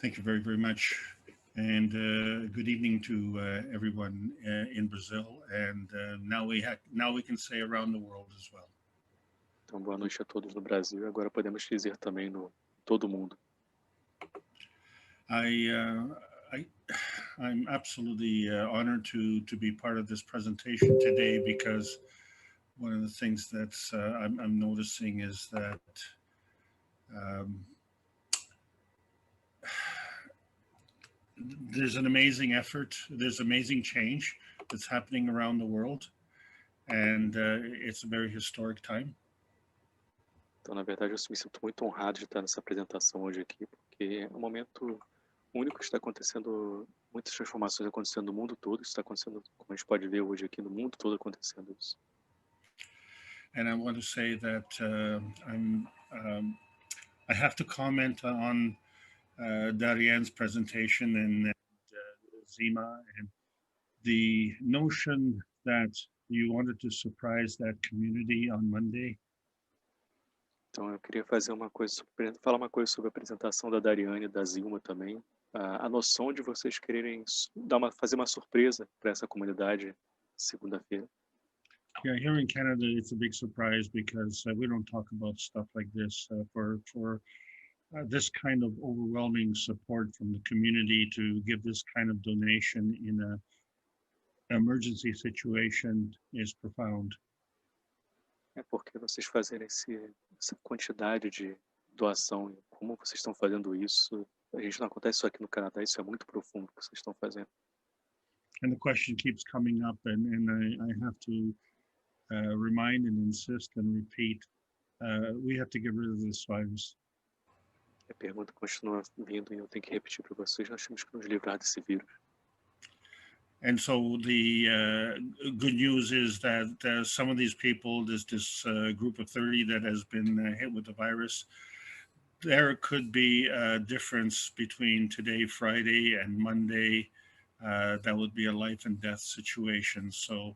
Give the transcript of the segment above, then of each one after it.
Thank you very, very much. And good evening to everyone in Brazil. And now we can say around the world as well. Então, boa noite a todos no Brasil. Agora podemos dizer também no todo mundo. I'm absolutely honored to be part of this presentation today, because one of the things that I'm noticing is that um, there's an amazing effort, there's amazing change that's happening around the world, and it's a very historic time. Então, na verdade, eu me sinto muito honrado de estar nessa apresentação hoje aqui, porque é um momento único que está acontecendo, muitas transformações acontecendo no mundo todo, isso está acontecendo, como a gente pode ver hoje aqui, no mundo todo acontecendo isso. And I want to say that I have to comment on Darianne's presentation and Zima, and the notion that you wanted to surprise that community on Monday. Então, eu queria falar uma coisa sobre a apresentação da Dariane e da Zilma também. A noção de vocês quererem fazer uma surpresa para essa comunidade segunda-feira. Yeah, here in Canada, it's a big surprise because we don't talk about stuff like this. For this kind of overwhelming support from the community to give this kind of donation in an emergency situation is profound. É porque vocês fazerem essa quantidade de doação, e como vocês estão fazendo isso, a gente não acontece isso aqui no Canadá, isso é muito profundo que vocês estão fazendo. And the question keeps coming up, and I have to remind and insist and repeat, we have to get rid of this virus. A pergunta continua vindo e eu tenho que repetir para vocês, nós temos que nos livrar desse vírus. And so the good news is that some of these people, this group of 30 that has been hit with the virus, there could be a difference between today, Friday, and Monday. That would be a life and death situation. So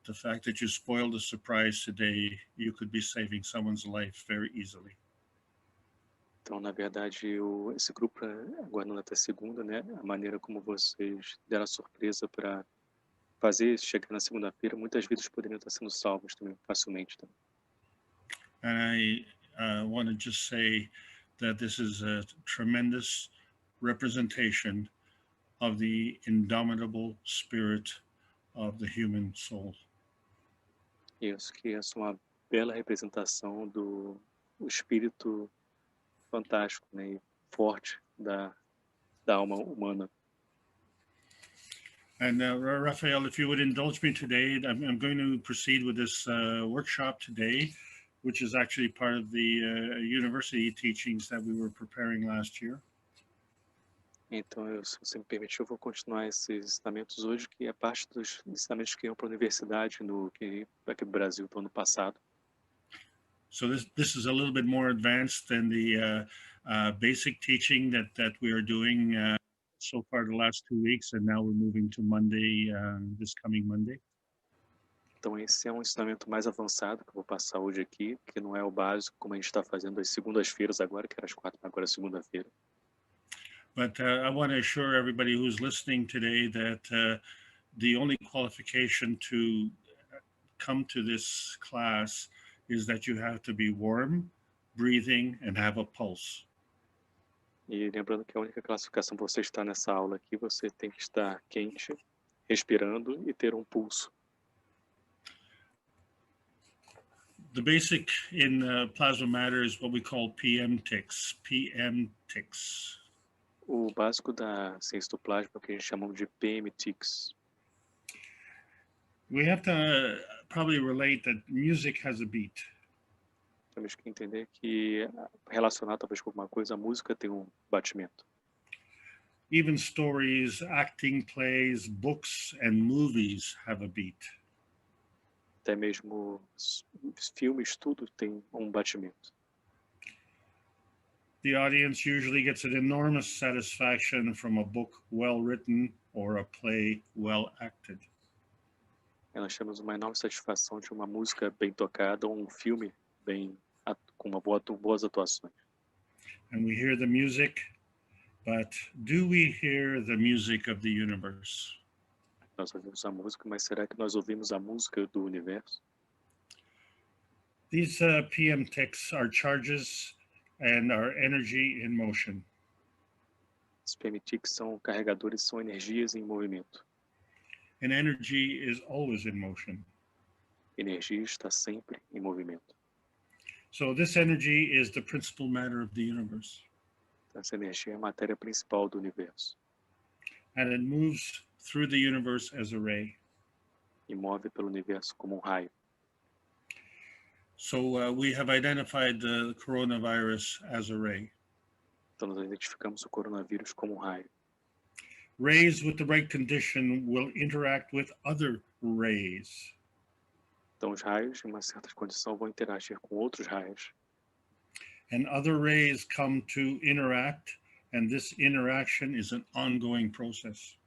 the fact that you spoiled the surprise today, you could be saving someone's life very easily. Então, na verdade, esse grupo, aguardando até segunda, né, a maneira como vocês deram a surpresa para fazer chegar na segunda-feira, muitas vidas poderiam estar sendo salvas também, facilmente. Também. And I want to just say that this is a tremendous representation of the indomitable spirit of the human soul. Isso, que é uma bela representação do espírito fantástico, né, e forte da alma humana. And Raphael, if you would indulge me today, I'm going to proceed with this workshop today, which is actually part of the university teachings that we were preparing last year. Então, se você me permitir, eu vou continuar esses ensinamentos hoje, que é parte dos ensinamentos que iam para a universidade aqui no Brasil do ano passado. So this is a little bit more advanced than the basic teaching that we are doing so far the last 2 weeks, and now we're moving to Monday, this coming Monday. Então, esse é um ensinamento mais avançado que eu vou passar hoje aqui, que não é o básico, como a gente está fazendo às segundas-feiras agora, que era às 4, agora é segunda-feira. But I want to assure everybody who's listening today that the only qualification to come to this class is that you have to be warm, breathing, and have a pulse. E lembrando que a única classificação para você estar nessa aula aqui, você tem que estar quente, respirando e ter um pulso. The basic in plasma matter is what we call PM ticks. O básico da ciência do plasma é o que a gente chama de PM ticks. We have to probably relate that music has a beat. Temos que entender que, relacionado talvez com alguma coisa, a música tem um batimento. Even stories, acting, plays, books, and movies have a beat. Até mesmo filmes, tudo tem um batimento. The audience usually gets an enormous satisfaction from a book well written or a play well acted. Nós temos uma enorme satisfação de uma música bem tocada ou um filme com boas atuações. And we hear the music, But do we hear the music of the universe? Nós ouvimos a música, mas será que nós ouvimos a música do universo? These PM ticks are charges and are energy in motion. Os PMTICs são carregadores, são energias em movimento. And energy is always in motion. Energia está sempre em movimento. So this energy is the principal matter of the universe. Essa energia é a matéria principal do universo. And it moves through the universe as a ray. E move pelo universo como raio. So we have identified the coronavirus as a ray. Então nós identificamos o coronavírus como raio. Rays with the right condition will interact with other rays. Então os raios, em uma certa condição, vão interagir com outros raios. And other rays come to interact, and this interaction is an ongoing process.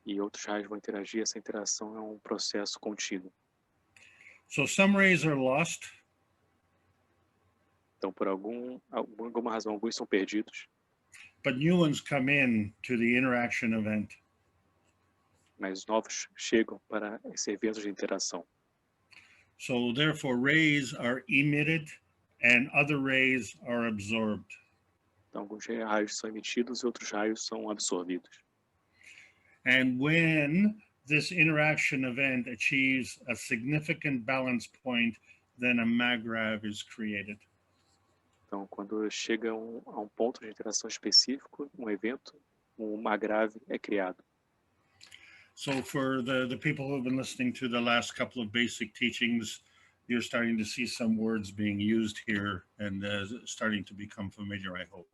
E outros raios vão interagir, essa interação é um processo contínuo. So some rays are lost. Então, por alguma razão, alguns são perdidos, But new ones come in to the interaction event. mas novos chegam para esse evento de interação. So therefore, rays are emitted and other rays are absorbed. Então, alguns raios são emitidos e outros raios são absorvidos. And when this interaction event achieves a significant balance point, then a maggrav is created. Então, quando chega a um ponto de interação específico, um evento, uma grave é criado. So for the people who have been listening to the last couple of basic teachings, you're starting to see some words being used here and starting to become familiar, I hope.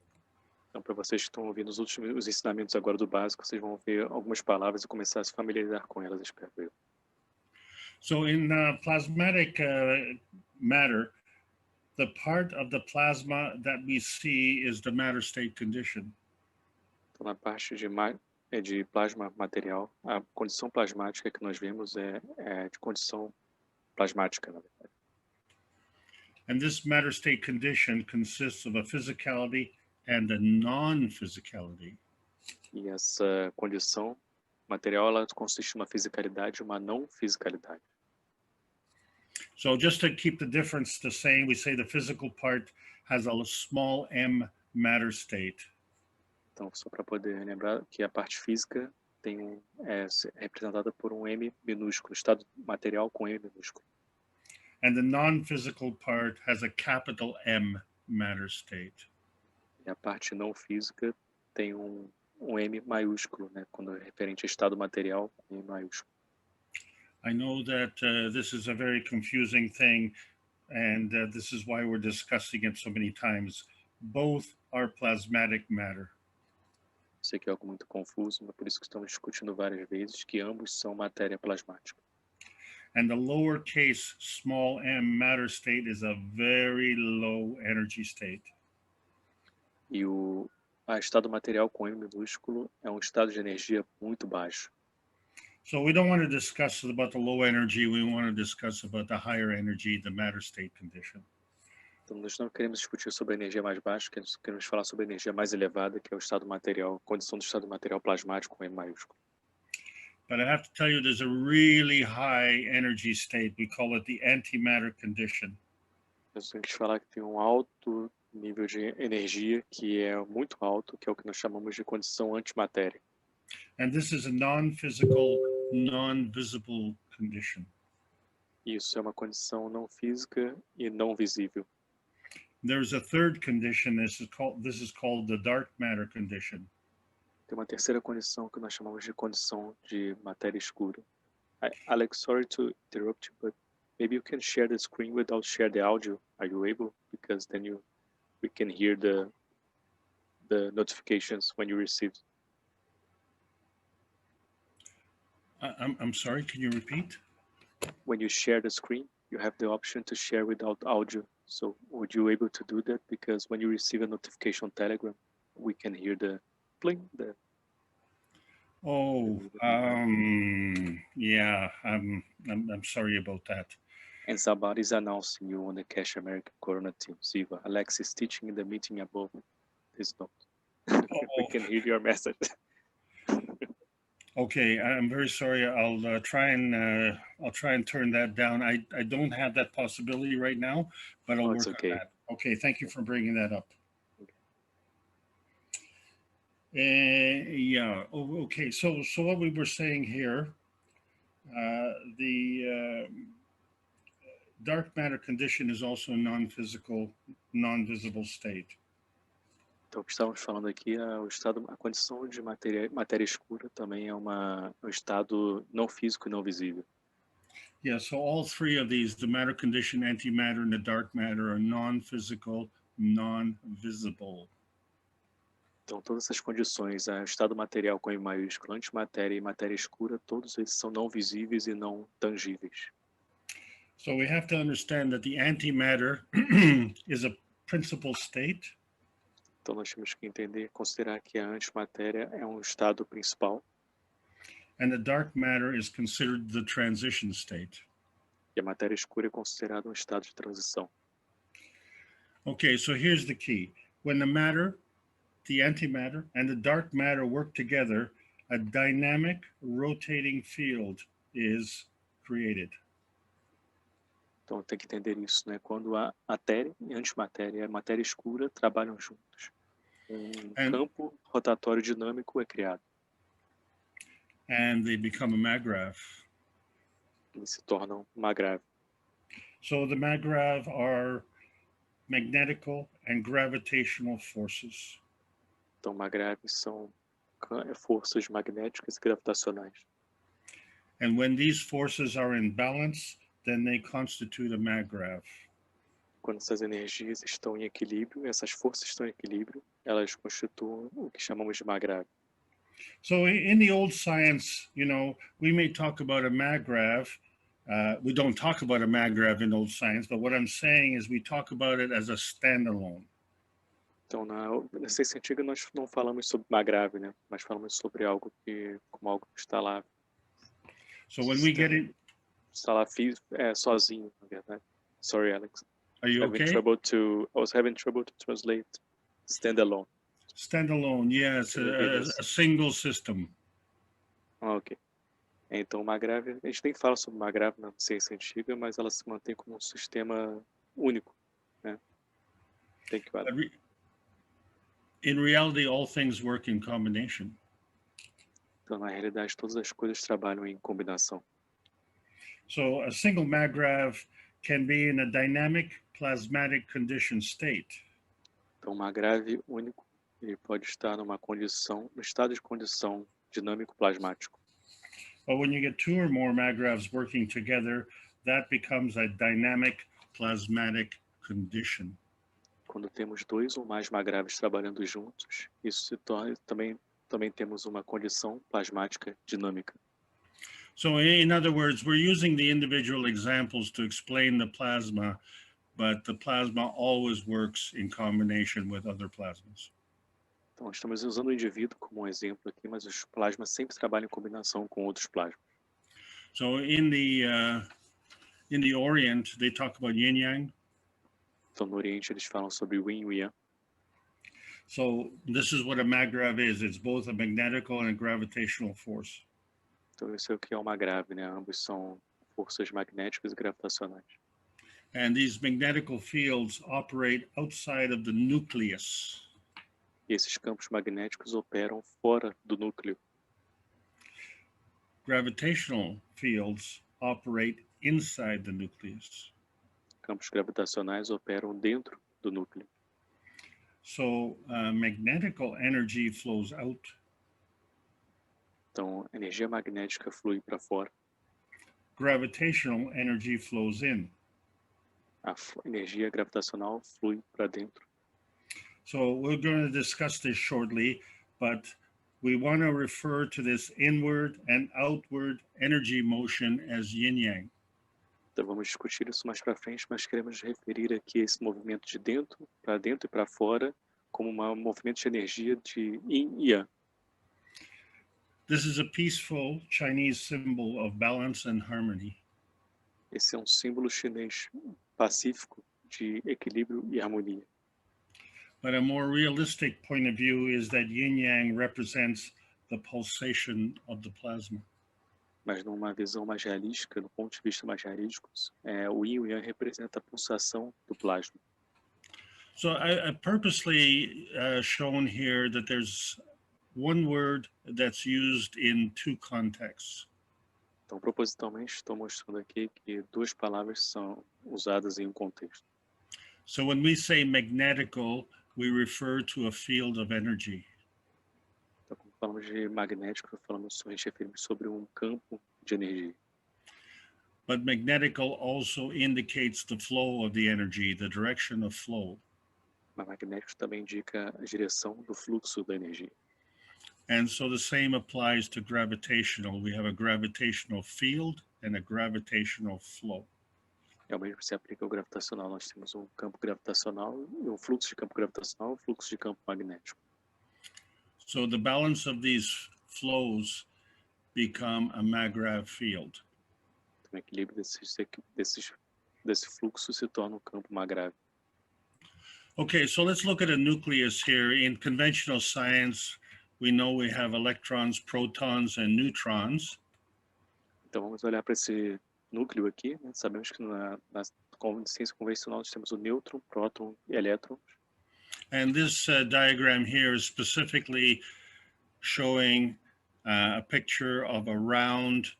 Então, para vocês que estão ouvindo os ensinamentos agora do básico, vocês vão ver algumas palavras e começar a se familiarizar com elas, espero eu. So in plasmatic matter, the part of the plasma that we see is the matter state condition. Então, na parte de plasma material, a condição plasmática que nós vemos é de condição plasmática, na verdade. And this matter state condition consists of a physicality and a non-physicality. E essa condição material, ela consiste em uma fisicalidade e uma não fisicalidade. So just to keep the difference the same, we say the physical part has a small m matter state. Então, só para poder lembrar que a parte física é representada por um M minúsculo, estado material com M minúsculo. And the non-physical part has a capital M matter state. E a parte não física tem um M maiúsculo, né, quando é referente a estado material, M maiúsculo. I know that this is a very confusing thing, and this is why we're discussing it so many times. Both are plasmatic matter. Sei que é algo muito confuso, mas por isso que estamos discutindo várias vezes que ambos são matéria plasmática. And the lowercase small m matter state is a very low energy state. E o estado material com M minúsculo é um estado de energia muito baixo. So we don't want to discuss about the low energy. We want to discuss about the higher energy, the matter state condition. Então, nós não queremos discutir sobre a energia mais baixa, queremos falar sobre a energia mais elevada, que é o estado material, condição do estado material plasmático com M maiúsculo. But I have to tell you, there's a really high energy state. We call it the antimatter condition. Nós temos que falar que tem um alto nível de energia, que é muito alto, que é o que nós chamamos de condição antimatéria. And this is a non-physical, non-visible condition. Isso é uma condição não física e não visível. There's a third condition. This is called the dark matter condition. Tem uma terceira condição que nós chamamos de condição de matéria escura. Alex, sorry to interrupt you, but maybe you can share the screen without share the audio. Are you able? Because then we can hear the notifications when you receive. I'm sorry, can you repeat? When you share the screen, you have the option to share without audio. So would you able to do that? Because when you receive a notification on Telegram, we can hear the bling. Oh, yeah, I'm sorry about that. And somebody's announcing you on the Cash American Corona team. Ziva, Alex is teaching in the meeting above. Please note. Oh, can hear your message. Okay, I'm very sorry. I'll try and turn that down. I don't have that possibility right now, but I'll Oh, it's work on okay. that. Okay, thank you for bringing that up. Yeah. Okay. So what we were saying here, the dark matter condition is also a non-physical, non-visible state. Então, o que estávamos falando aqui, a condição de matéria escura também é um estado não físico e não visível. Yeah. So all three of these, the matter condition, antimatter, and the dark matter, are non-physical, non-visible. Então, todas essas condições, o estado material com I maiúsculo, antimatéria e matéria escura, todos eles são não visíveis e não tangíveis. So we have to understand that the antimatter is a principal state. Então, nós temos que entender, considerar que a antimatéria é um estado principal. And the dark matter is considered the transition state. E a matéria escura é considerada um estado de transição. Okay, so here's the key. When the matter, the antimatter, and the dark matter work together, a dynamic rotating field is created. Então, tem que entender isso, né? Quando a matéria e a antimatéria e a matéria escura trabalham juntos, campo rotatório dinâmico é criado. And they become a magrav. Eles se tornam magrav. So the magrav are magnetical and gravitational forces. Então, magraves são forças magnéticas e gravitacionais. And when these forces are in balance, then they constitute a magrav. Quando essas energias estão em equilíbrio, essas forças estão em equilíbrio, elas constituem o que chamamos de magrav. So in the old science, we may talk about a magrav. We don't talk about a magrav in old science, but what I'm saying is we talk about it as a standalone. Então, na ciência antiga, nós não falamos sobre magrav, né? Mas falamos sobre algo como algo que está lá. So when we get it, está lá sozinho, na verdade. Sorry, Alex. Are you okay? I was having trouble to translate standalone. Standalone, yeah, it's a single system. Ok. Então, magrav, a gente nem fala sobre magrav na ciência antiga, mas ela se mantém como um sistema único, né? Thank you, Alex. In reality, all things work in combination. Então, na realidade, todas as coisas trabalham em combinação. So a single magrav can be in a dynamic plasmatic condition state. Então, magrav único, ele pode estar no estado de condição dinâmico plasmático. But when you get two or more magravs working together, that becomes a dynamic plasmatic condition. Quando temos dois ou mais magraves trabalhando juntos, isso se torna também temos uma condição plasmática dinâmica. So in other words, we're using the individual examples to explain the plasma, but the plasma always works in combination with other plasmas. Então, estamos usando o indivíduo como um exemplo aqui, mas os plasmas sempre trabalham em combinação com outros plasmas. So in the Orient, they talk about yin yang. Então, no Oriente, eles falam sobre o Yin e o Yang. So this is what a magrav is. It's both a magnetical and a gravitational force. Então, isso é o que é uma grave, né? Ambos são forças magnéticas e gravitacionais. And these magnetical fields operate outside of the nucleus. E esses campos magnéticos operam fora do núcleo. Gravitational fields operate inside the nucleus. Campos gravitacionais operam dentro do núcleo. So magnetical energy flows out. Então, a energia magnética flui para fora. Gravitational energy flows in. A energia gravitacional flui para dentro. So we're going to discuss this shortly, but we want to refer to this inward and outward energy motion as yin-yang. Então vamos discutir isso mais para frente, mas queremos referir aqui esse movimento de dentro e para fora como um movimento de energia de yin e yang. This is a peaceful Chinese symbol of balance and harmony. Esse é um símbolo chinês pacífico de equilíbrio e harmonia. But a more realistic point of view is that yin-yang represents the pulsation of the plasma. Mas numa visão mais realística, do ponto de vista mais realístico, o yin e o yang representa a pulsação do plasma. So I purposely shown here that there's one word that's used in two contexts. Então, propositalmente, estou mostrando aqui que duas palavras são usadas em um contexto. So when we say magnetical, we refer to a field of energy. Então, quando falamos de magnético, a gente referimos sobre um campo de energia. But magnetical also indicates the flow of the energy, the direction of flow. Mas magnético também indica a direção do fluxo da energia. And so the same applies to gravitational. We have a gravitational field and a gravitational flow. É o mesmo que se aplica ao gravitacional. Nós temos um campo gravitacional e um fluxo de campo gravitacional e um fluxo de campo magnético. So the balance of these flows become a maggrav field. Então, o equilíbrio desse fluxo se torna um campo magrável. Okay, so let's look at a nucleus here. In conventional science, we know we have electrons, protons, and neutrons. Então vamos olhar para esse núcleo aqui, né? Sabemos que na ciência convencional nós temos o nêutron, próton e elétron. And this diagram here is specifically showing a picture of a round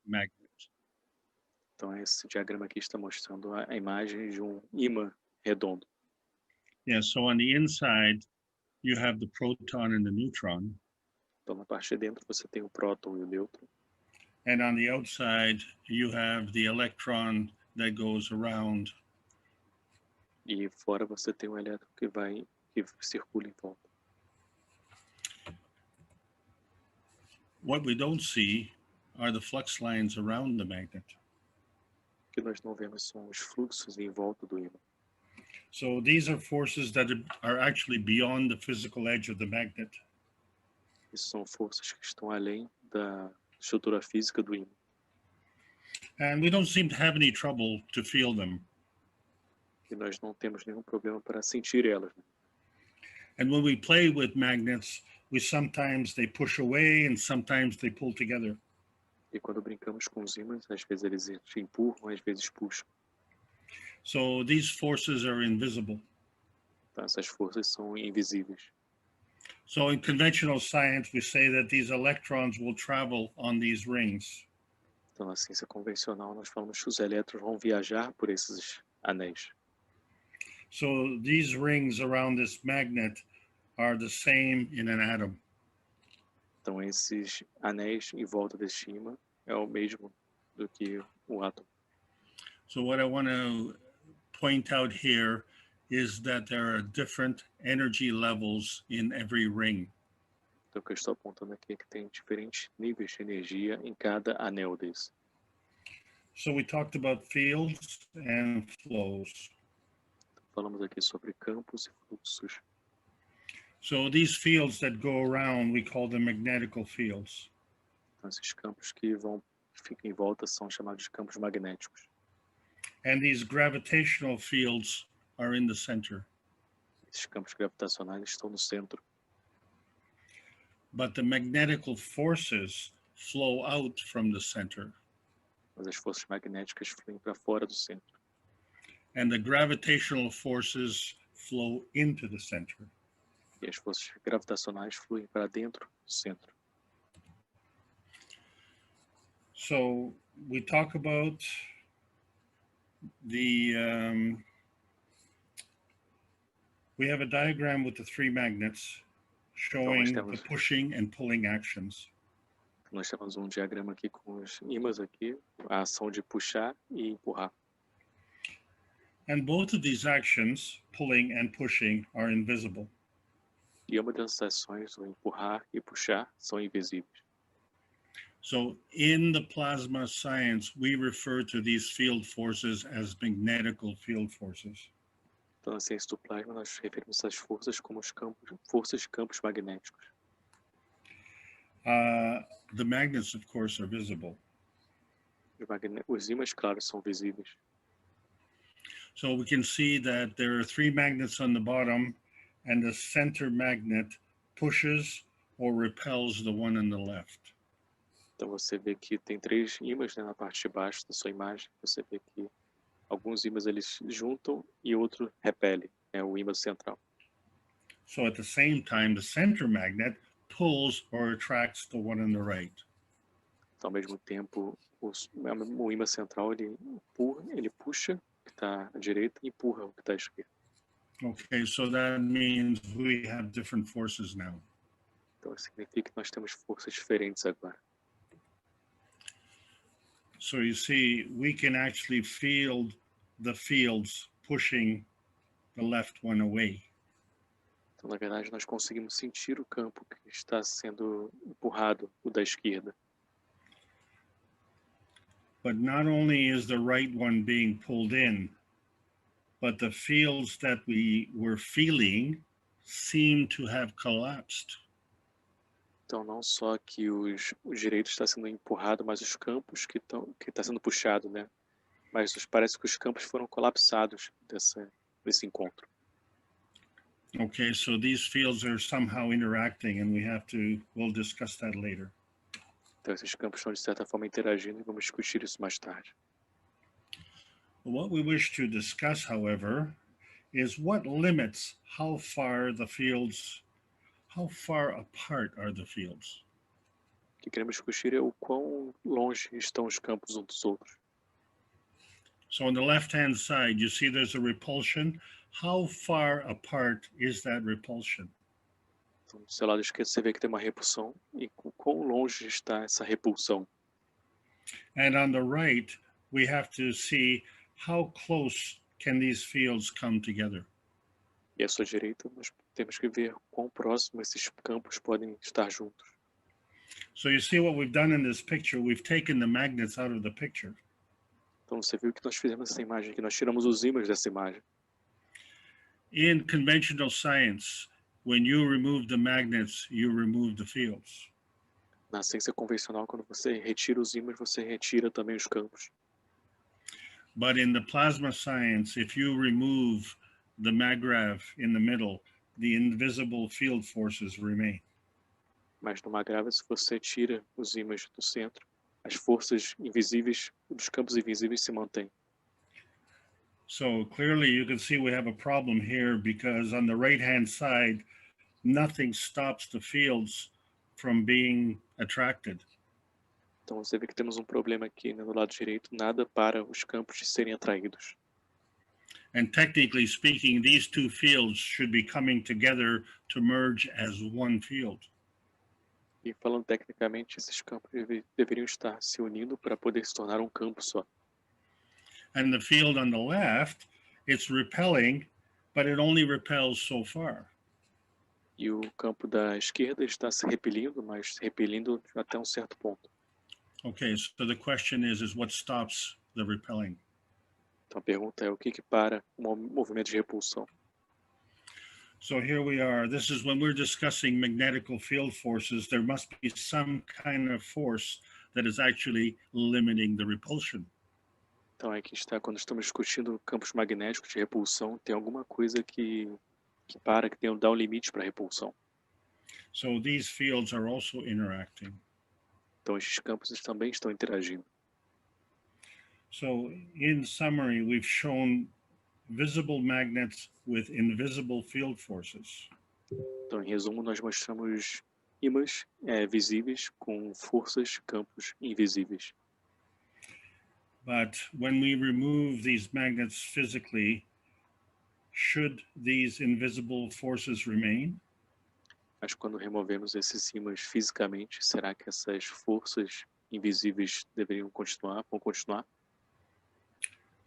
magnet. Então esse diagrama aqui está mostrando a imagem de um ímã redondo. Yeah, so on the inside, you have the proton and the neutron. Então na parte de dentro você tem o próton e o nêutron. And on the outside, you have the electron that goes around. E fora você tem um elétron que circula em volta. What we don't see are the flux lines around the magnet. O que nós não vemos são os fluxos em volta do ímã. So these are forces that are actually beyond the physical edge of the magnet. Isso são forças que estão além da estrutura física do ímã. And we don't seem to have any trouble to feel them. E nós não temos nenhum problema para sentir elas. Né? And when we play with magnets, sometimes they push away and sometimes they pull together. E quando brincamos com os ímãs, às vezes eles te empurram, às vezes puxam. So these forces are invisible. Então, essas forças são invisíveis. So in conventional science, we say that these electrons will travel on these rings. Então, na ciência convencional, nós falamos que os elétrons vão viajar por esses anéis. So these rings around this magnet are the same in an atom. Então, esses anéis em volta deste ímã é o mesmo do que um átomo. So what I want to point out here is that there are different energy levels in every ring. Então, o que eu estou apontando aqui é que tem diferentes níveis de energia em cada anel desse. So we talked about fields and flows. Falamos aqui sobre campos e fluxos. So these fields that go around, we call them magnetical fields. Então, esses campos que ficam em volta são chamados de campos magnéticos. And these gravitational fields are in the center. Esses campos gravitacionais estão no centro. But the magnetical forces flow out from the center. Mas as forças magnéticas fluem para fora do centro. And the gravitational forces flow into the center. E as forças gravitacionais fluem para dentro do centro. So we talk about we have a diagram with the three magnets showing the pushing and pulling actions. Nós temos um diagrama aqui com os ímãs aqui, a ação de puxar e empurrar. And both of these actions, pulling and pushing, are invisible. E uma dessas ações, o empurrar e puxar, são invisíveis. So in the plasma science, we refer to these field forces as magnetical field forces. Então, na ciência do plasma, nós referimos essas forças como forças de campos magnéticos. The magnets, of course, are visible. Os ímãs, claro, são visíveis. So we can see that there are three magnets on the bottom, and the center magnet pushes or repels the one on the left. Então você vê que tem três ímãs, né, na parte de baixo da sua imagem. Você vê que alguns ímãs eles juntam e outro repele, é o ímã central. So at the same time, the center magnet pulls or attracts the one on the right. Então, ao mesmo tempo, o ímã central ele puxa o que está à direita e empurra o que está à esquerda. Okay, so that means we have different forces now. Então, isso significa que nós temos forças diferentes agora. So you see, we can actually feel the fields pushing the left one away. Então, na verdade, nós conseguimos sentir o campo que está sendo empurrado, o da esquerda. But not only is the right one being pulled in, but the fields that we were feeling seem to have collapsed. Então, não só que o direito está sendo empurrado, mas os campos que está sendo puxado, né? Mas parece que os campos foram colapsados desse encontro. Okay, so these fields are somehow interacting, and we'll discuss that later. Então, esses campos estão, de certa forma, interagindo e vamos discutir isso mais tarde. What we wish to discuss, however, is what limits how far apart are the fields. O que queremos discutir é o quão longe estão os campos uns dos outros. So on the left-hand side, you see there's a repulsion. How far apart is that repulsion? Então, do seu lado esquerdo, você vê que tem uma repulsão. E quão longe está essa repulsão? And on the right, we have to see how close can these fields come together. E à sua direita, nós temos que ver quão próximo esses campos podem estar juntos. So you see what we've done in this picture. We've taken the magnets out of the picture. Então, você viu que nós fizemos essa imagem aqui. Nós tiramos os ímãs dessa imagem. In conventional science, when you remove the magnets, you remove the fields. Na ciência convencional, quando você retira os ímãs, você retira também os campos. But in the plasma science, if you remove the maggrav in the middle, the invisible field forces remain. Mas no magrav, se você tira os ímãs do centro, as forças invisíveis dos campos invisíveis se mantêm. So clearly you can see we have a problem here, because on the right-hand side, nothing stops the fields from being attracted. Então você vê que temos um problema aqui, né, no lado direito, nada para os campos de serem atraídos. And technically speaking, these two fields should be coming together to merge as one field. E falando tecnicamente, esses campos deveriam estar se unindo para poder se tornar um campo só. And the field on the left, it's repelling, but it only repels so far. E o campo da esquerda está se repelindo, mas repelindo até um certo ponto. Okay, so the question is what stops the repelling? Então a pergunta é o que para um movimento de repulsão? So here we are. This is when we're discussing magnetical field forces. There must be some kind of force that is actually limiting the repulsion. Então aqui está, quando estamos discutindo campos magnéticos de repulsão, tem alguma coisa que dá um limite para a repulsão. So these fields are also interacting. Então esses campos também estão interagindo. So in summary, we've shown visible magnets with invisible field forces. Então, em resumo, nós mostramos ímãs visíveis com forças, campos invisíveis. But when we remove these magnets physically, should these invisible forces remain? Mas quando removemos esses ímãs fisicamente, será que essas forças invisíveis vão continuar?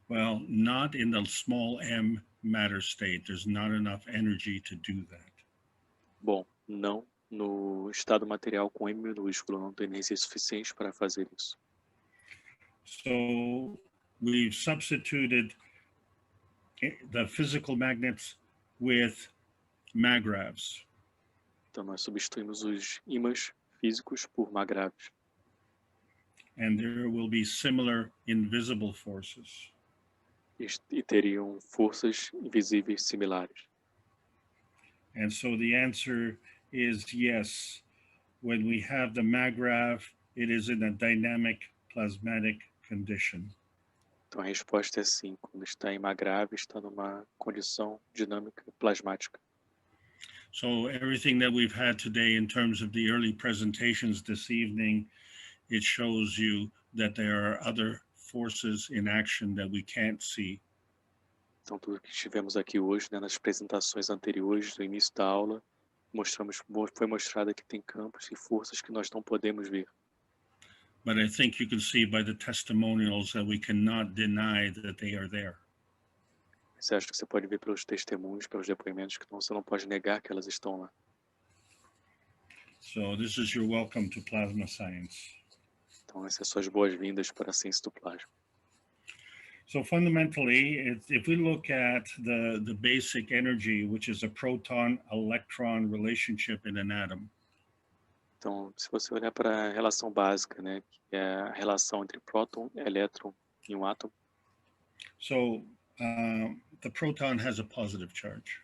Well, not in the small m matter state. There's not enough energy to do that. Bom, não no estado material com M minúsculo, não tem energia suficiente para fazer isso. So we've substituted the physical magnets with magravs. Então nós substituímos os ímãs físicos por magravs. And there will be similar invisible forces. e teriam forças invisíveis similares. And so the answer is yes. When we have the MAGRAV, it is in a dynamic plasmatic condition. Então a resposta é sim, quando está em uma grave, está numa condição dinâmica plasmática. So everything that we've had today in terms of the early presentations this evening, it shows you that there are other forces in action that we can't see. Então tudo que tivemos aqui hoje, né, nas apresentações anteriores do início da aula, foi mostrado que tem campos e forças que nós não podemos ver. But I think you can see by the testimonials that we cannot deny that they are there. Você acha que você pode ver pelos testemunhos, pelos depoimentos, que você não pode negar que elas estão lá. So this is your welcome to plasma science. Então essas são as boas-vindas para a ciência do plasma. So fundamentally, if we look at the basic energy, which is a proton-electron relationship in an atom. Então, se você olhar para a relação básica, né, que é a relação entre próton e elétron em um átomo. So the proton has a positive charge.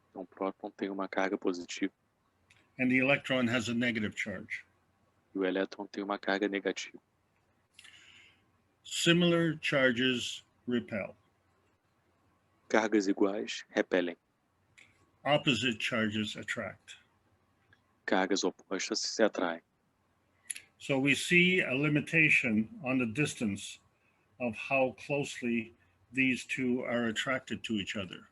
Então, o próton tem uma carga positiva. And the electron has a negative charge. E o elétron tem uma carga negativa. Similar charges repel. Cargas iguais repelem. Opposite charges attract. Cargas opostas se atraem. So we see a limitation on the distance of how closely these two are attracted to each other.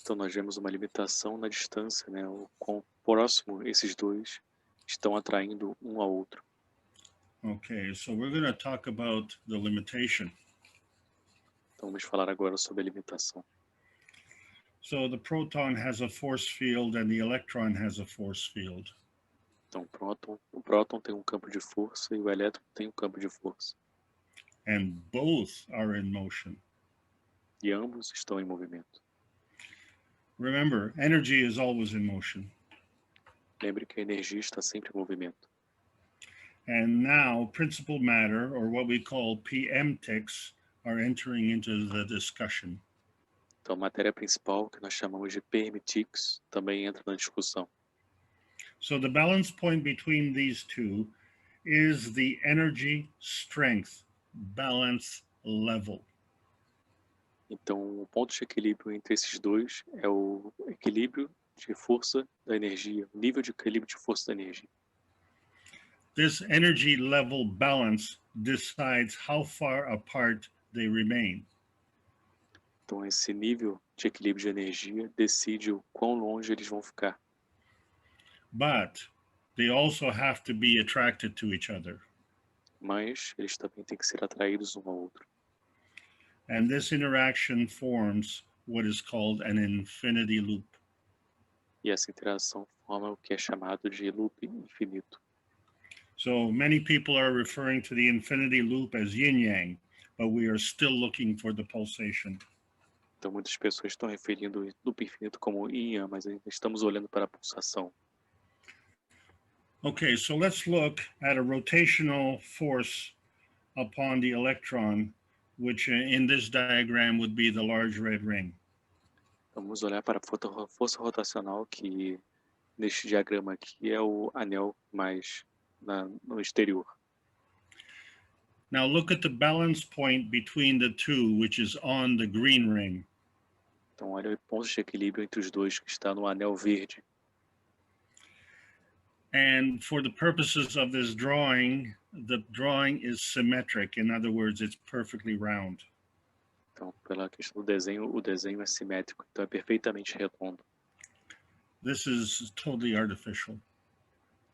Então nós vemos uma limitação na distância, né? O quão próximo esses dois estão atraindo um ao outro. Okay, so we're going to talk about the limitation. Então vamos falar agora sobre a limitação. So the proton has a force field and the electron has a force field. Então o próton tem um campo de força e o elétron tem um campo de força. And both are in motion. E ambos estão em movimento. Remember, energy is always in motion. Lembre que a energia está sempre em movimento. And now principal matter, or what we call PMTICs, are entering into the discussion. Então a matéria principal, que nós chamamos de PMTICs, também entra na discussão. So the balance point between these two is the energy strength balance level. Então, o ponto de equilíbrio entre esses dois é o equilíbrio de força da energia, o nível de equilíbrio de força da energia. This energy level balance decides how far apart they remain. Então, esse nível de equilíbrio de energia decide o quão longe eles vão ficar. But they also have to be attracted to each other. Mas eles também têm que ser atraídos um ao outro. And this interaction forms what is called an infinity loop. E essa interação forma o que é chamado de loop infinito. So many people are referring to the infinity loop as yin-yang, but we are still looking for the pulsation. Então muitas pessoas estão referindo o loop infinito como yin, mas ainda estamos olhando para a pulsação. Okay, so let's look at a rotational force upon the electron, which in this diagram would be the large red ring. Vamos olhar para a força rotacional, que neste diagrama aqui é o anel mais no exterior. Now look at the balance point between the two, which is on the green ring. Então olha o ponto de equilíbrio entre os dois, que está no anel verde. And for the purposes of this drawing, the drawing is symmetric. In other words, it's perfectly round. Então, pela questão do desenho, o desenho é simétrico, então é perfeitamente redondo. This is totally artificial.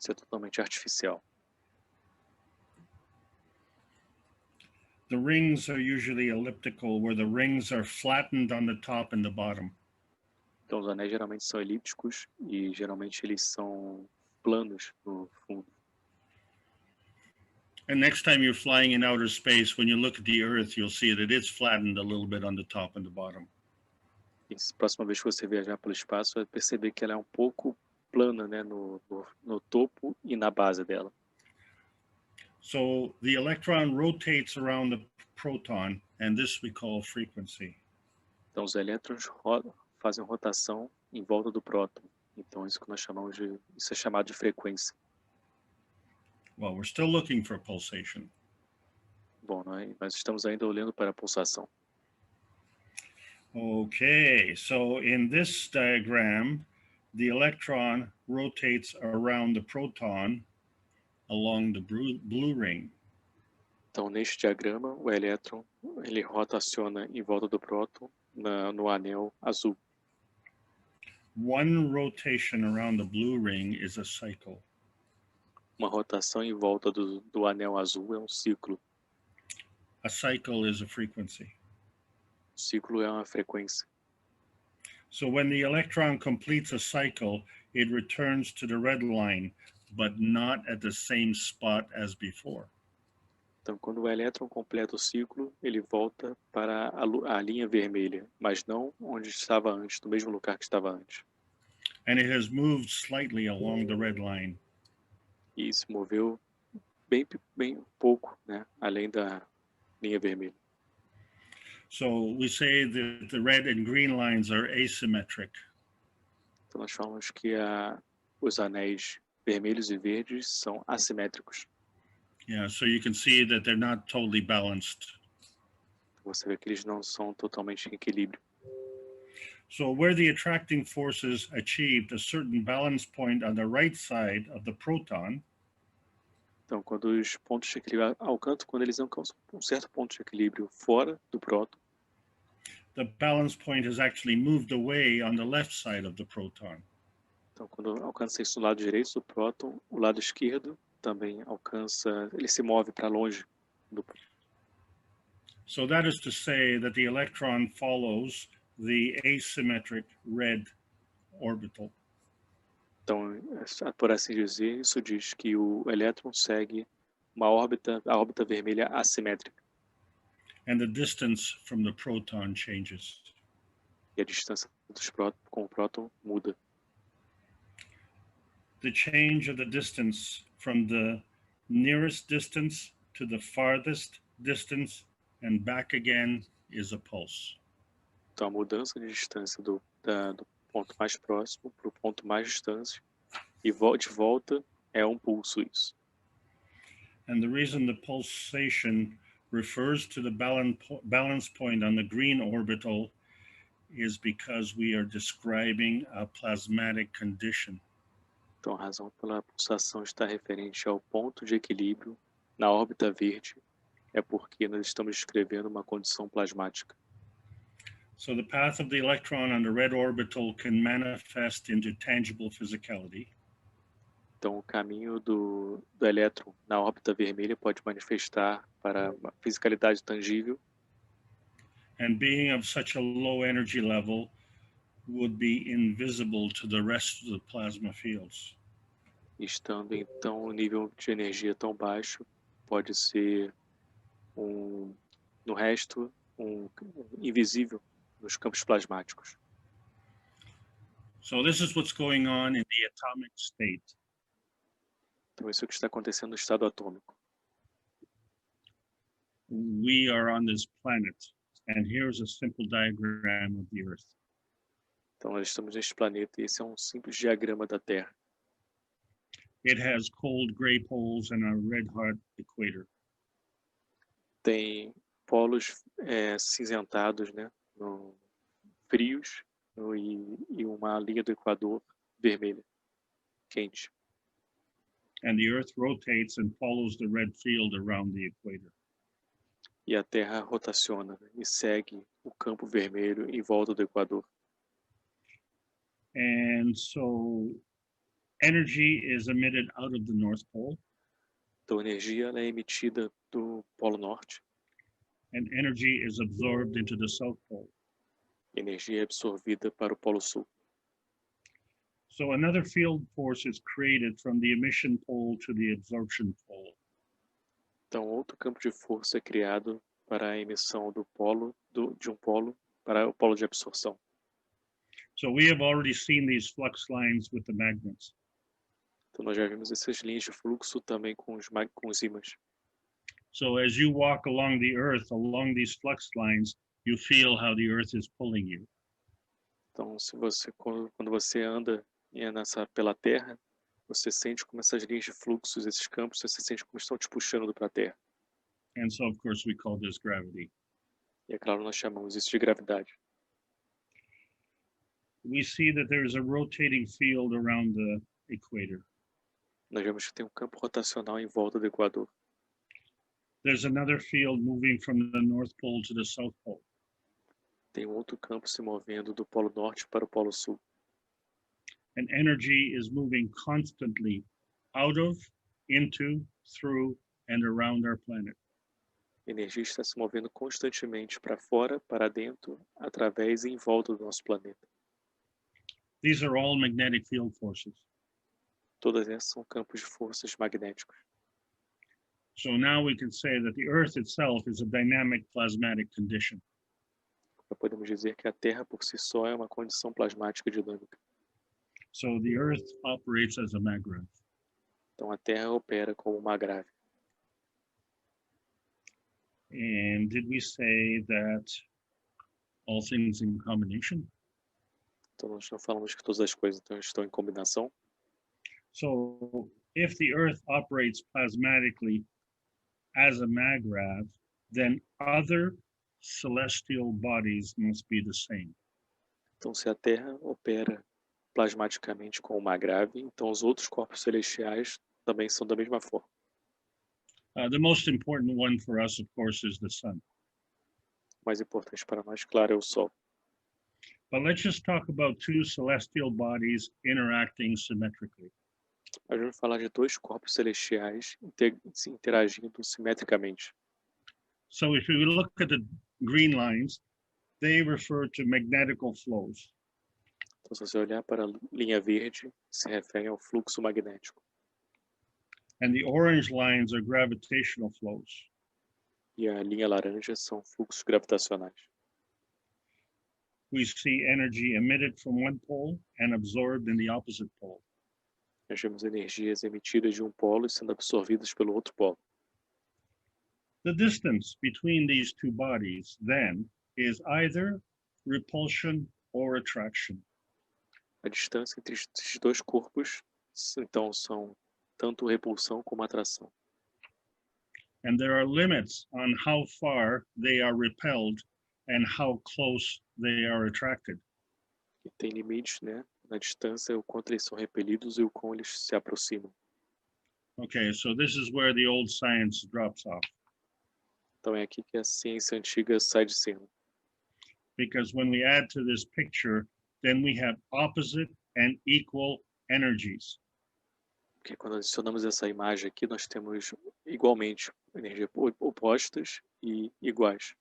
Isso é totalmente artificial. The rings are usually elliptical, where the rings are flattened on the top and the bottom. Então, os anéis geralmente são elípticos e geralmente eles são planos no fundo. And next time you're flying in outer space, when you look at the Earth, you'll see that it's flattened a little bit on the top and the bottom. E a próxima vez que você viajar pelo espaço, vai perceber que ela é um pouco plana, né, no topo e na base dela. So the electron rotates around the proton and this we call frequency. Então, os elétrons fazem rotação em volta do próton. Então, isso que nós chamamos isso é chamado de frequência. Well, we're still looking for pulsation. Bom, nós estamos ainda olhando para a pulsação. Okay, so in this diagram, the electron rotates around the proton along the blue ring. Então, neste diagrama, o elétron ele rotaciona em volta do próton no anel azul. One rotation around the blue ring is a cycle. Uma rotação em volta do anel azul é um ciclo. A cycle is a frequency. O ciclo é uma frequência. So when the electron completes a cycle, it returns to the red line, but not at the same spot as before. Então, quando o elétron completa o ciclo, ele volta para a linha vermelha, mas não onde estava antes, no mesmo lugar que estava antes. And it has moved slightly along the red line. E se moveu bem pouco, né, além da linha vermelha. So we say that the red and green lines are asymmetric. Então, nós falamos que os anéis vermelhos e verdes são assimétricos. Yeah, so you can see that they're not totally balanced. Você vê que eles não são totalmente em equilíbrio. So where the attracting forces achieved a certain balance point on the right side of the proton, Então, quando os pontos de equilíbrio quando eles alcançam um certo ponto de equilíbrio fora do próton, the balance point has actually moved away on the left side of the proton. então quando alcança isso do lado direito do próton, o lado esquerdo também alcança, ele se move para longe do próton. So that is to say that the electron follows the asymmetric red orbital. Então, por assim dizer, isso diz que o elétron segue a órbita vermelha assimétrica. And the distance from the proton changes. E a distância com o próton muda. The change of the distance from the nearest distance to the farthest distance and back again is a pulse. Então, a mudança de distância do ponto mais próximo para o ponto mais distante e de volta é um pulso isso. And the reason the pulsation refers to the balance point on the green orbital is because we are describing a plasmatic condition. Então, a razão pela pulsação está referente ao ponto de equilíbrio na órbita verde é porque nós estamos descrevendo uma condição plasmática. So the path of the electron on the red orbital can manifest into tangible physicality. Então, o caminho do elétron na órbita vermelha pode manifestar para uma fisicalidade tangível. And being of such a low energy level would be invisible to the rest of the plasma fields. Estando, então, o nível de energia tão baixo, pode ser no resto, invisível nos campos plasmáticos. So this is what's going on in the atomic state. Então, isso é o que está acontecendo no estado atômico. We are on this planet, and here's a simple diagram of the Earth. Então, nós estamos neste planeta e esse é um simples diagrama da Terra. It has cold gray poles and a red hot equator. Tem polos cinzentados, né, frios, e uma linha do Equador vermelha, quente. And the Earth rotates and follows the red field around the equator. E a Terra rotaciona e segue o campo vermelho em volta do Equador. And so energy is emitted out of the North Pole. Então, a energia ela é emitida do Polo Norte. And energy is absorbed into the South Pole. A energia é absorvida para o Polo Sul. So another field force is created from the emission pole to the absorption pole. Então, outro campo de força é criado para a emissão do polo, de um polo para o polo de absorção. So we have already seen these flux lines with the magnets. Então, nós já vimos essas linhas de fluxo também com os ímãs. So as you walk along the earth, along these flux lines, you feel how the earth is pulling you. Então, se você quando você anda pela Terra, você sente como essas linhas de fluxos, esses campos, você sente como estão te puxando para a Terra. And so, of course, we call this gravity. E é claro, nós chamamos isso de gravidade. We see that there is a rotating field around the equator. Nós vemos que tem um campo rotacional em volta do Equador. There's another field moving from the North Pole to the South Pole. Tem outro campo se movendo do Polo Norte para o Polo Sul. And energy is moving constantly out of, into, through, and around our planet. A energia está se movendo constantemente para fora, para dentro, através e em volta do nosso planeta. These are all magnetic field forces. Todas essas são campos de forças magnéticos. So now we can say that the Earth itself is a dynamic plasmatic condition. Podemos dizer que a Terra por si só é uma condição plasmática dinâmica. So the Earth operates as a maggrav. Então a Terra opera como uma grave. And did we say that all things in combination? Então nós não falamos que todas as coisas estão em combinação. So if the Earth operates plasmatically as a maggrav, then other celestial bodies must be the same. Então se a Terra opera plasmaticamente como uma grave, então os outros corpos celestiais também são da mesma forma. The most important one for us, of course, is the sun. O mais importante para nós, claro, é o Sol. But let's just talk about two celestial bodies interacting symmetrically. Nós vamos falar de dois corpos celestiais interagindo simetricamente. So if we look at the green lines, they refer to magnetical flows. Então, se você olhar para a linha verde, se refere ao fluxo magnético. And the orange lines are gravitational flows. E a linha laranja são fluxos gravitacionais. We see energy emitted from one pole and absorbed in the opposite pole. Nós vemos energias emitidas de um polo e sendo absorvidas pelo outro polo. The distance between these two bodies, then, is either repulsion or attraction. A distância entre esses dois corpos, então, são tanto repulsão como atração. And there are limits on how far they are repelled and how close they are attracted. E tem limites, né, na distância, o quanto eles são repelidos e o quão eles se aproximam. Okay, so this is where the old science drops off. Então é aqui que a ciência antiga sai de cena. Because when we add to this picture, then we have opposite and equal energies. Porque quando adicionamos essa imagem aqui, nós temos igualmente energias opostas e iguais.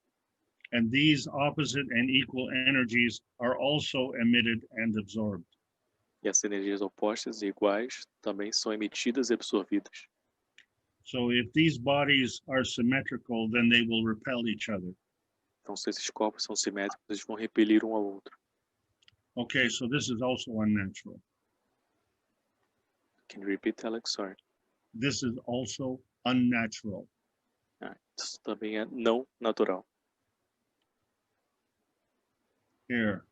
And these opposite and equal energies are also emitted and absorbed. E essas energias opostas e iguais também são emitidas e absorvidas. So if these bodies are symmetrical, then they will repel each other. Então, se esses corpos são simétricos, eles vão repelir um ao outro. Okay, so this is also unnatural. Can you repeat, Alex? Sorry. This is also unnatural. Isso também é não natural. Here,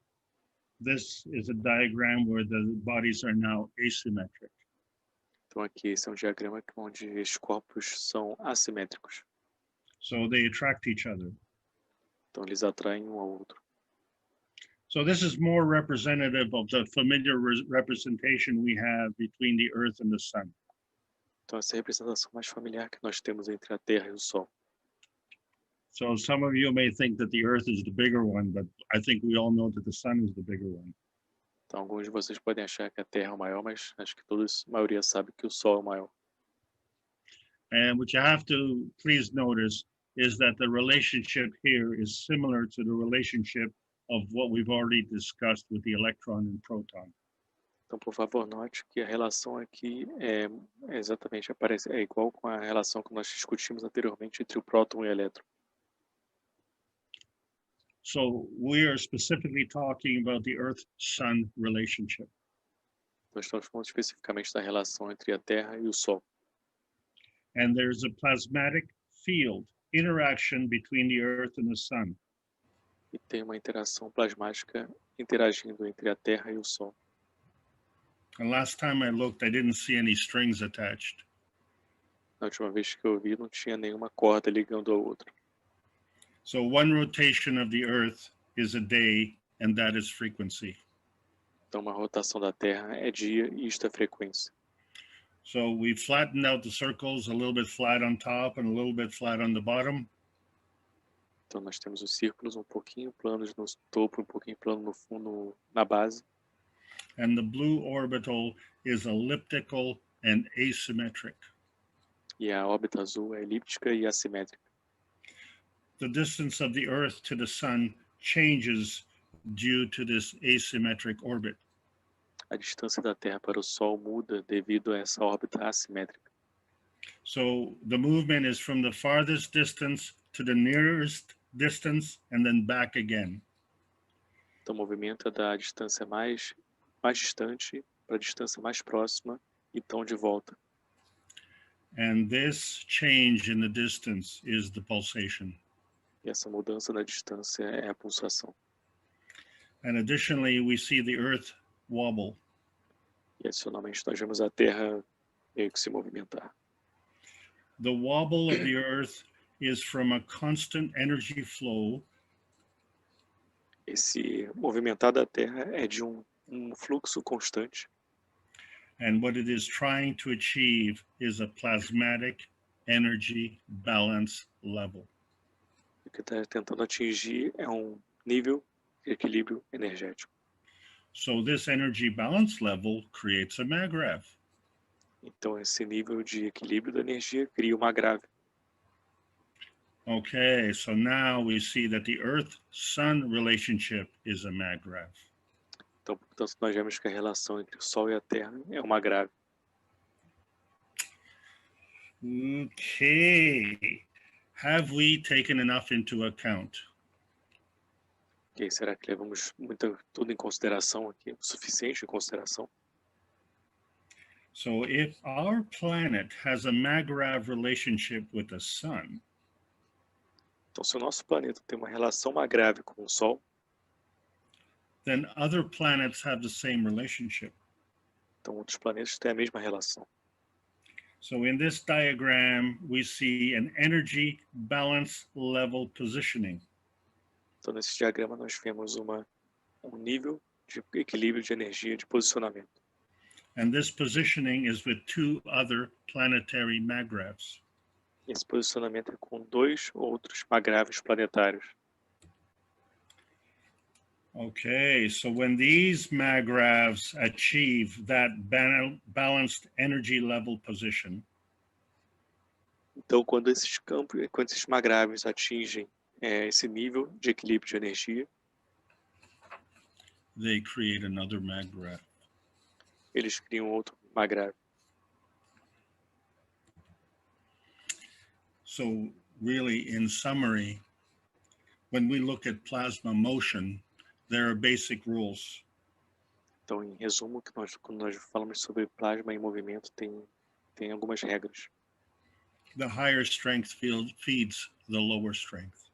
this is a diagram where the bodies are now asymmetric. Então aqui, esse é um diagrama onde esses corpos são assimétricos. So they attract each other. Então eles atraem um ao outro. So this is more representative of the familiar representation we have between the Earth and the Sun. Então essa é a representação mais familiar que nós temos entre a Terra e o Sol. So some of you may think that the Earth is the bigger one, but I think we all know that the Sun is the bigger one. Então alguns de vocês podem achar que a Terra é o maior, mas acho que a maioria sabe que o Sol é o maior. And what you have to please notice is that the relationship here is similar to the relationship of what we've already discussed with the electron and proton. Então, por favor, note que a relação aqui é exatamente é igual com a relação que nós discutimos anteriormente entre o próton e o elétron. So we are specifically talking about the Earth-Sun relationship. Nós estamos falando especificamente da relação entre a Terra e o Sol. And there's a plasmatic field interaction between the Earth and the Sun. E tem uma interação plasmática interagindo entre a Terra e o Sol. And last time I looked, I didn't see any strings attached. Na última vez que eu vi, não tinha nenhuma corda ligando ao outro. So one rotation of the Earth is a day, and that is frequency. Então, uma rotação da Terra é dia e isto é frequência. So we flattened out the circles, a little bit flat on top and a little bit flat on the bottom. Então, nós temos os círculos um pouquinho planos no topo, um pouquinho plano no fundo, na base. And the blue orbital is elliptical and asymmetric. E a órbita azul é elíptica e assimétrica. The distance of the Earth to the Sun changes due to this asymmetric orbit. A distância da Terra para o Sol muda devido a essa órbita assimétrica. So the movement is from the farthest distance to the nearest distance and then back again. Então, o movimento é da distância mais distante para a distância mais próxima, então de volta. And this change in the distance is the pulsation. E essa mudança na distância é a pulsação. And additionally, we see the Earth wobble. E adicionalmente nós vemos a Terra meio que se movimentar. The wobble of the Earth is from a constant energy flow Esse movimentar da Terra é de um fluxo constante. and what it is trying to achieve is a plasmatic energy balance level. O que está tentando atingir é um nível de equilíbrio energético. So this energy balance level creates a maggrav. Então, esse nível de equilíbrio da energia cria uma grave. Okay, so now we see that the Earth-Sun relationship is a maggrav. Então, portanto, nós vemos que a relação entre o Sol e a Terra é uma grave. Okay, have we taken enough into account? E será que levamos tudo em consideração aqui? O suficiente em consideração? So if our planet has a maggrav relationship with the Sun, Então, se o nosso planeta tem uma relação grave com o Sol, then other planets have the same relationship. então outros planetas têm a mesma relação. So in this diagram, we see an energy balance level positioning. Então, nesse diagrama, nós vemos um nível de equilíbrio de energia de posicionamento. And this positioning is with two other planetary maggravs. Esse posicionamento é com dois outros magravos planetários. Okay, so when these magravs achieve that balanced energy level position, Então, quando esses magravos atingem esse nível de equilíbrio de energia, they create another maggrav. eles criam outro magravo. So really, in summary, when we look at plasma motion, there are basic rules. Então, em resumo, quando nós falamos sobre plasma em movimento, tem algumas regras. The higher strength field feeds the lower strength.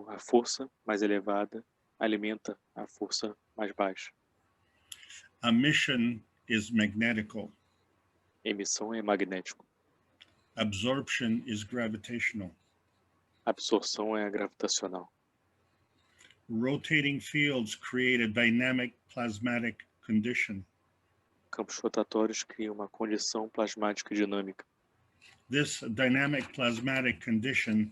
A força mais elevada alimenta a força mais baixa. Emission is magnetical. Emissão é magnético. Absorption is gravitational. Absorção é gravitacional. Rotating fields create a dynamic plasmatic condition. Campos rotatórios criam uma condição plasmática dinâmica. This dynamic plasmatic condition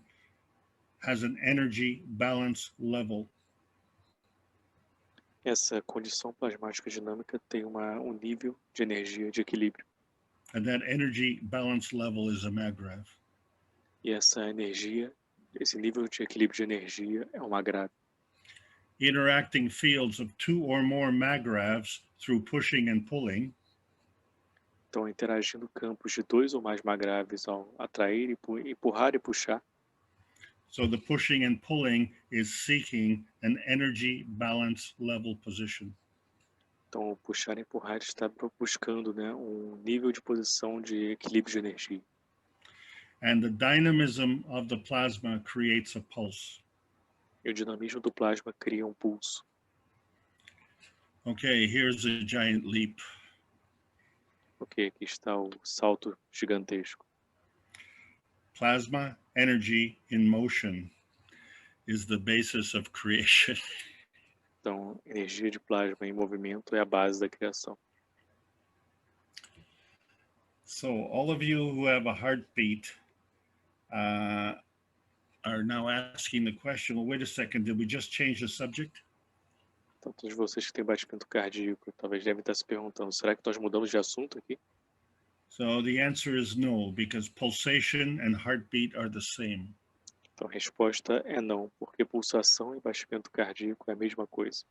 has an energy balance level. Essa condição plasmática dinâmica tem um nível de energia de equilíbrio. And that energy balance level is a maggrav. E esse nível de equilíbrio de energia é uma grave. Interacting fields of two or more magravs through pushing and pulling Então, interagindo campos de dois ou mais magravos ao atrair, empurrar e puxar. So the pushing and pulling is seeking an energy balance level position. Então, o puxar e empurrar está buscando, um nível de posição de equilíbrio de energia. And the dynamism of the plasma creates a pulse. E o dinamismo do plasma cria um pulso. Okay, here's a giant leap. Ok, aqui está o salto gigantesco. Plasma energy in motion is the basis of creation. Então, energia de plasma em movimento é a base da criação. So all of you who have a heartbeat are now asking the question, well, wait a second, did we just change the subject? Então, todos vocês que têm batimento cardíaco talvez devem estar se perguntando, será que nós mudamos de assunto aqui? So the answer is no, because pulsation and heartbeat are the same. Então, a resposta é não, porque pulsação e batimento cardíaco é a mesma coisa.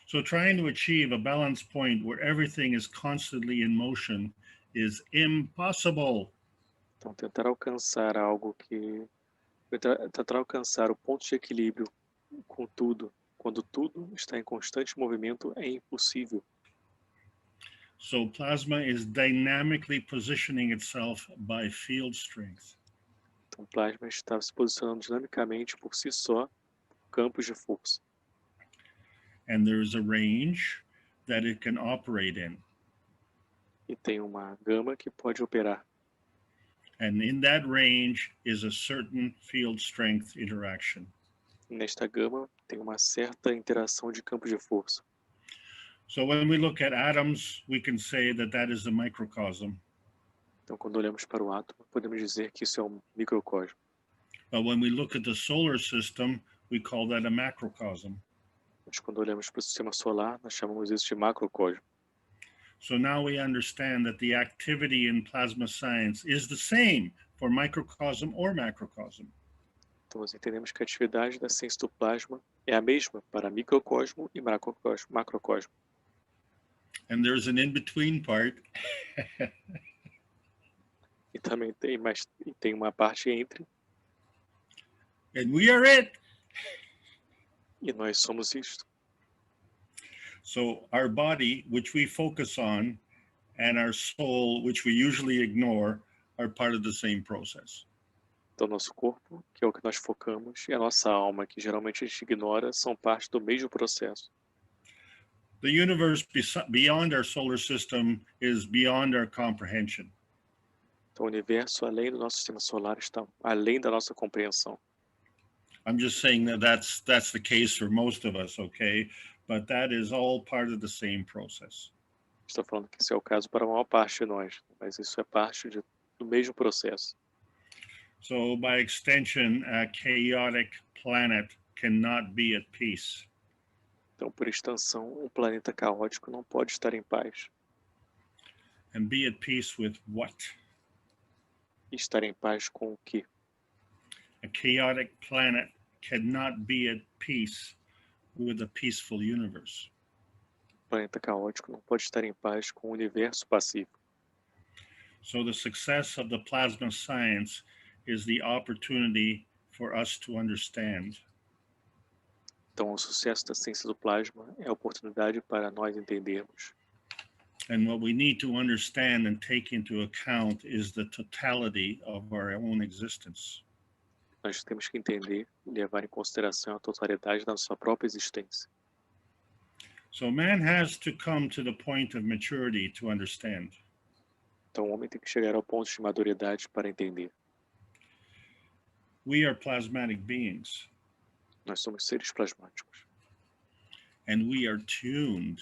So trying to achieve a balance point where everything is constantly in motion is impossible. Então, tentar alcançar algo que... Tentar alcançar o ponto de equilíbrio com tudo, quando tudo está em constante movimento, é impossível. So plasma is dynamically positioning itself by field strength. Então, o plasma está se posicionando dinamicamente por si só, por campos de força. And there is a range that it can operate in. E tem uma gama que pode operar. And in that range is a certain field strength interaction. E nesta gama tem uma certa interação de campos de força. So when we look at atoms, we can say that that is a microcosm. Então, quando olhamos para o átomo, podemos dizer que isso é um microcosmo. But when we look at the solar system, we call that a macrocosm. Mas quando olhamos para o sistema solar, nós chamamos isso de macrocosmo. So now we understand that the activity in plasma science is the same for microcosm or macrocosm. Então, nós entendemos que a atividade da ciência do plasma é a mesma para microcosmo e macrocosmo. And there's an in-between part. E também tem uma parte entre, And we are it. e nós somos isto. So our body, which we focus on, and our soul, which we usually ignore, are part of the same process. Então, nosso corpo, que é o que nós focamos, e a nossa alma, que geralmente a gente ignora, são parte do mesmo processo. The universe beyond our solar system is beyond our comprehension. Então, o universo, além do nosso sistema solar, está além da nossa compreensão. I'm just saying that that's the case for most of us, okay? But that is all part of the same process. Estou falando que isso é o caso para a maior parte de nós, mas isso é parte do mesmo processo. So by extension, a chaotic planet cannot be at peace. Então, por extensão, um planeta caótico não pode estar em paz. And be at peace with what? E estar em paz com o quê? A chaotic planet cannot be at peace with a peaceful universe. O planeta caótico não pode estar em paz com o universo pacífico. So the success of the plasma science is the opportunity for us to understand. Então, o sucesso da ciência do plasma é a oportunidade para nós entendermos. And what we need to understand and take into account is the totality of our own existence. Nós temos que entender e levar em consideração a totalidade da nossa própria existência. So man has to come to the point of maturity to understand. Então, o homem tem que chegar ao ponto de maturidade para entender. We are plasmatic beings, Nós somos seres plasmáticos. and we are tuned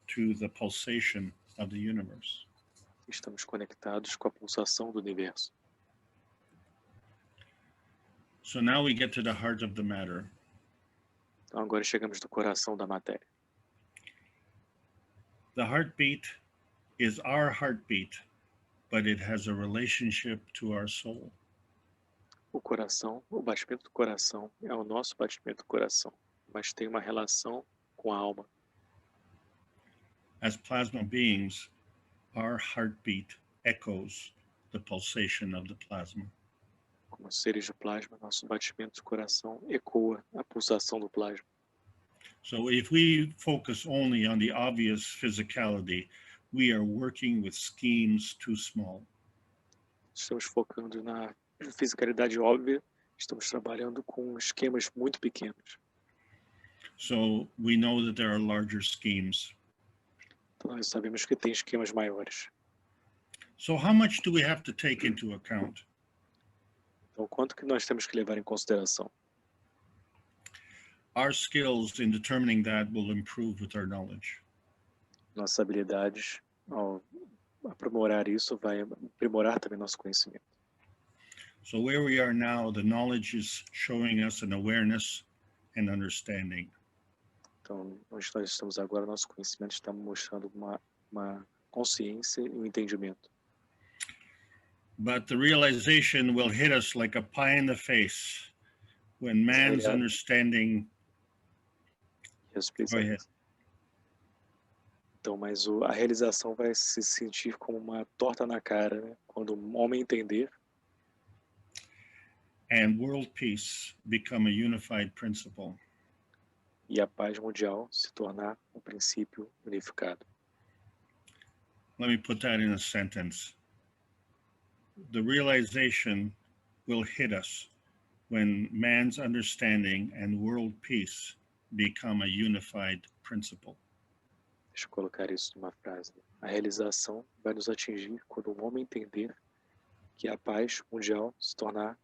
to the pulsation of the universe. Estamos conectados com a pulsação do universo. So now we get to the heart of the matter. Então, agora chegamos no coração da matéria. The heartbeat is our heartbeat, but it has a relationship to our soul. O coração, o batimento do coração é o nosso batimento do coração, mas tem uma relação com a alma. As plasma beings, our heartbeat echoes the pulsation of the plasma. Como seres de plasma, nosso batimento de coração ecoa a pulsação do plasma. So if we focus only on the obvious physicality, we are working with schemes too small. estamos focando na fisicalidade óbvia, estamos trabalhando com esquemas muito pequenos. So we know that there are larger schemes. Então, nós sabemos que tem esquemas maiores. So how much do we have to take into account? Então, quanto que nós temos que levar em consideração? Our skills in determining that will improve with our knowledge. Nossas habilidades, ao aprimorar isso, vai aprimorar também nosso conhecimento. So where we are now, the knowledge is showing us an awareness and understanding. Então, onde nós estamos agora, nosso conhecimento está mostrando uma consciência e um entendimento. But the realization will hit us like a pie in the face when man's understanding. Yes, please. Go ahead. Então, mas a realização vai se sentir como uma torta na cara, né? Quando um homem entender. And world peace become a unified principle. E a paz mundial se tornar um princípio unificado. Let me put that in a sentence. The realization will hit us when man's understanding and world peace become a unified principle. Deixa eu colocar isso numa frase. A realização vai nos atingir quando um homem entender que a paz mundial se tornar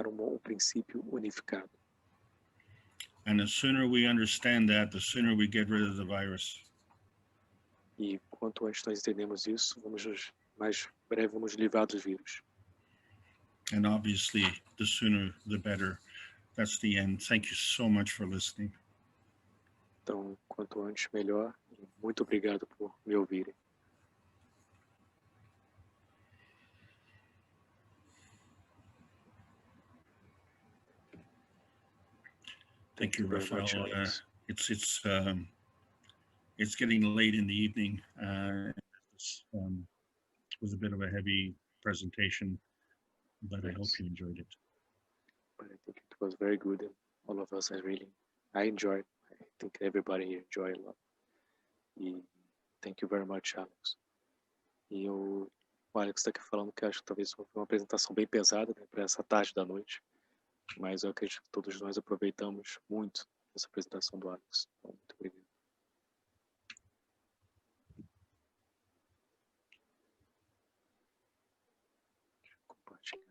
um princípio unificado. And the sooner we understand that, the sooner we get rid of the virus. E quanto antes nós entendemos isso, mais breve vamos livrar dos vírus. And obviously, the sooner, the better. That's the end. Thank you so much for listening. Então, quanto antes, melhor. E muito obrigado por me ouvirem. Thank you, Rafael. It's getting late in the evening. This was a bit of a heavy presentation, but I hope you enjoyed it. But I think it was very good, and all of us I enjoyed. I think everybody here enjoyed a lot. E thank you very much, Alex. E o Alex está aqui falando que acho que talvez foi uma apresentação bem pesada, né, para essa tarde da noite. Mas eu acredito que todos nós aproveitamos muito essa apresentação do Alex. Então, muito obrigado. Deixa eu compartilhar.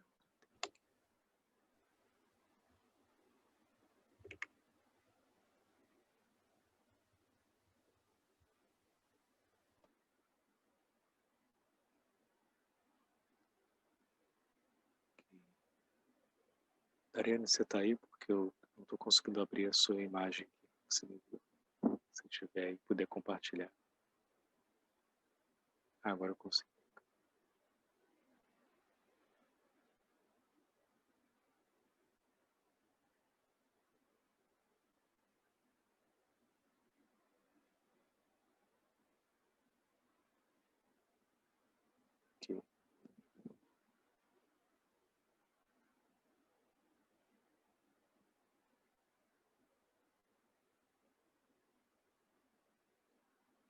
Ariane, você está aí? Porque eu não estou conseguindo abrir a sua imagem. Se tiver e puder compartilhar. Agora eu consigo. Aqui.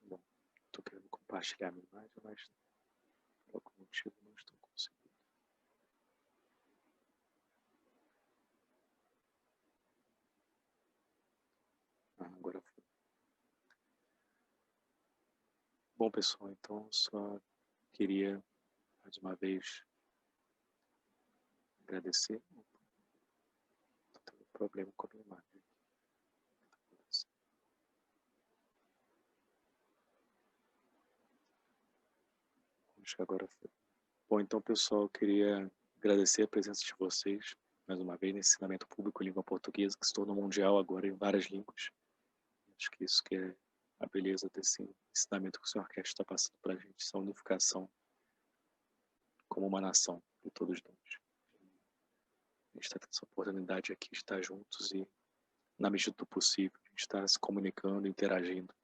Bom, estou querendo compartilhar a minha imagem, mas por algum motivo não estou conseguindo. Agora foi. Bom, pessoal, então só queria mais uma vez agradecer. Estou tendo problema com a minha imagem. Acho que agora foi. Bom, então, pessoal, eu queria agradecer a presença de vocês, mais uma vez, nesse ensinamento público em língua portuguesa, que se tornou mundial agora em várias línguas. Acho que isso que é a beleza desse ensinamento que o Sr. Cast está passando para a gente, essa unificação como uma nação de todos nós. A gente está tendo essa oportunidade aqui de estar juntos e, na medida do possível, a gente está se comunicando, interagindo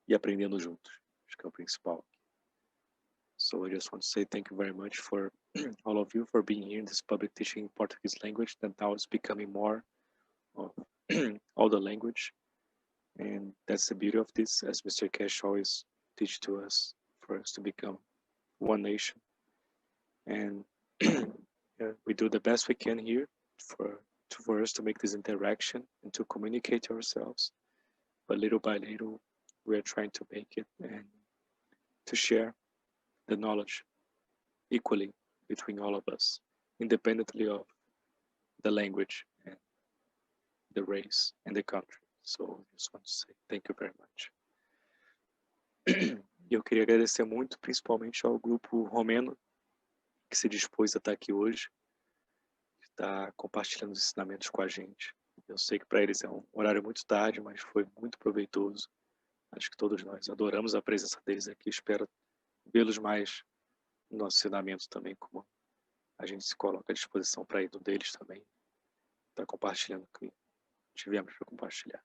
e aprendendo juntos. Acho que é o principal. So I just want to say thank you very much for all of you for being here in this public teaching in Portuguese language that now is becoming more of all the language. And that's the beauty of this, as Mr. Cash always teach to us, for us to become one nation. And we do the best we can here for us to make this interaction and to communicate ourselves. But little by little, we are trying to make it and to share the knowledge equally between all of us, independently of the language and the race and the country. So I just want to say thank you very much. E eu queria agradecer muito, principalmente ao grupo romeno que se dispôs a estar aqui hoje, que está compartilhando os ensinamentos com a gente. Eu sei que para eles é um horário muito tarde, mas foi muito proveitoso. Acho que todos nós adoramos a presença deles aqui. Espero vê-los mais no nosso ensinamento também, como a gente se coloca à disposição para ir do deles também. Está compartilhando o que tivemos para compartilhar.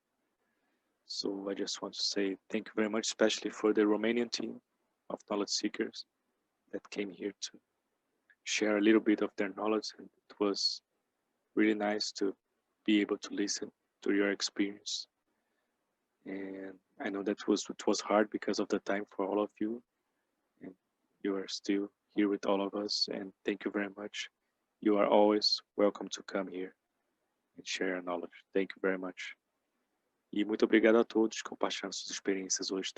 So I just want to say thank you very much, especially for the Romanian team of knowledge seekers that came here to share a little bit of their knowledge. And it was really nice to be able to listen to your experience. And I know that it was hard because of the time for all of you. And you are still here with all of us. And thank you very much. You are always welcome to come here and share your knowledge. Thank you very much. E muito obrigado a todos que compartilharam suas experiências hoje.